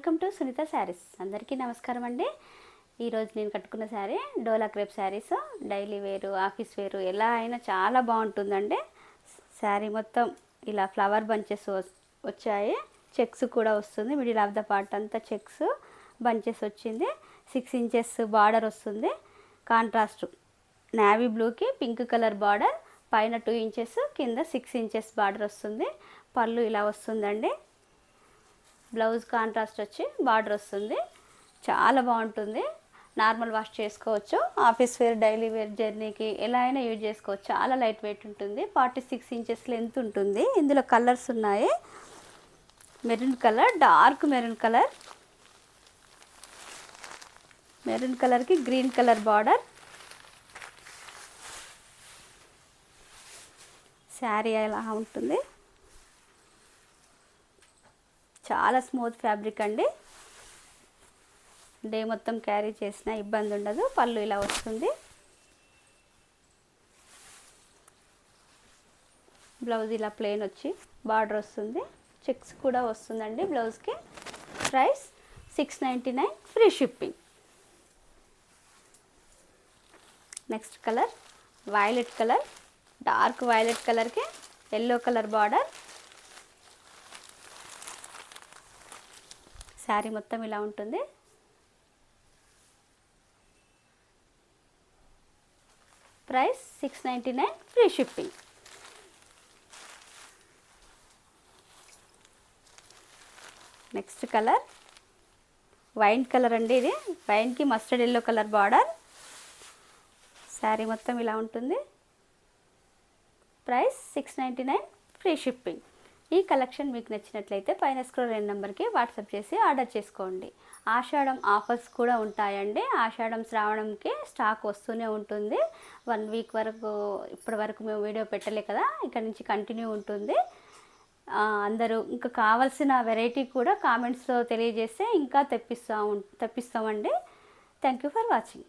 Welcome to Sunitha saris. అందరికీ నమస్కారం అండి. ఈరోజు నేను కట్టుకున్న శారీ డోలా క్రేప్ శారీస్. డైలీ వేరు, ఆఫీస్ వేరు ఎలా అయినా చాలా బాగుంటుందండి. శారీ మొత్తం ఇలా ఫ్లవర్ బంచెస్ వచ్చాయి. చెక్స్ కూడా వస్తుంది. మిడిల్ ఆఫ్ ద పార్ట్ అంతా చెక్స్ బంచెస్ వచ్చింది. 6 ఇంచెస్ బార్డర్ వస్తుంది. కాంట్రాస్ట్ నేవీ బ్లూకి పింక్ కలర్ బార్డర్, పైన 2 ఇంచెస్, కింద 6 ఇంచెస్ బార్డర్ వస్తుంది. పళ్ళు ఇలా వస్తుందండి. బ్లౌజ్ కాంట్రాస్ట్ వచ్చి బార్డర్ వస్తుంది. చాలా బాగుంటుంది. నార్మల్ వాష్ చేసుకోవచ్చు. ఆఫీస్ వేర్, డైలీ వేర్, జర్నీకి ఎలా అయినా యూజ్ చేసుకోవచ్చు. చాలా లైట్ వెయిట్ ఉంటుంది. 46 ఇంచెస్ లెంత్ ఉంటుంది. ఇందులో కలర్స్ ఉన్నాయి. Maroon colour, dark maroon colour, maroon కలర్కి గ్రీన్ కలర్ బార్డర్. శారీ ఎలా ఉంటుంది. చాలా స్మూత్ ఫ్యాబ్రిక్ అండి. డే మొత్తం క్యారీ చేసినా ఇబ్బంది ఉండదు. పళ్ళు ఇలా వస్తుంది. బ్లౌజ్ ఇలా ప్లెయిన్ వచ్చి బార్డర్ వస్తుంది. చెక్స్ కూడా వస్తుందండి బ్లౌజ్కి. Price 699, free shipping. Next colour violet colour, dark violet కలర్కి ఎల్లో కలర్ బార్డర్. శారీ మొత్తం ఇలా ఉంటుంది. Price 699, free shipping. Next colour wine colour అండి. ఇది వైన్కి mustard yellow colour border. Sari మొత్తం ఇలా ఉంటుంది. Price 699, free shipping. ఈ కలెక్షన్ మీకు నచ్చినట్లయితే పైన స్క్రోల్ అయిన నెంబర్కి వాట్సాప్ చేసి ఆర్డర్ చేసుకోండి. ఆషాఢం ఆఫర్స్ కూడా ఉంటాయండి. ఆషాఢం శ్రావణంకి స్టాక్ వస్తూనే ఉంటుంది. 1 వీక్ వరకు ఇప్పటి వరకు మేము వీడియో పెట్టలే కదా, ఇక్కడ నుంచి కంటిన్యూ ఉంటుంది. అందరూ ఇంకా కావాల్సిన వెరైటీ కూడా కామెంట్స్లో తెలియజేస్తే ఇంకా తెప్పిస్తామండి. Thank you for watching.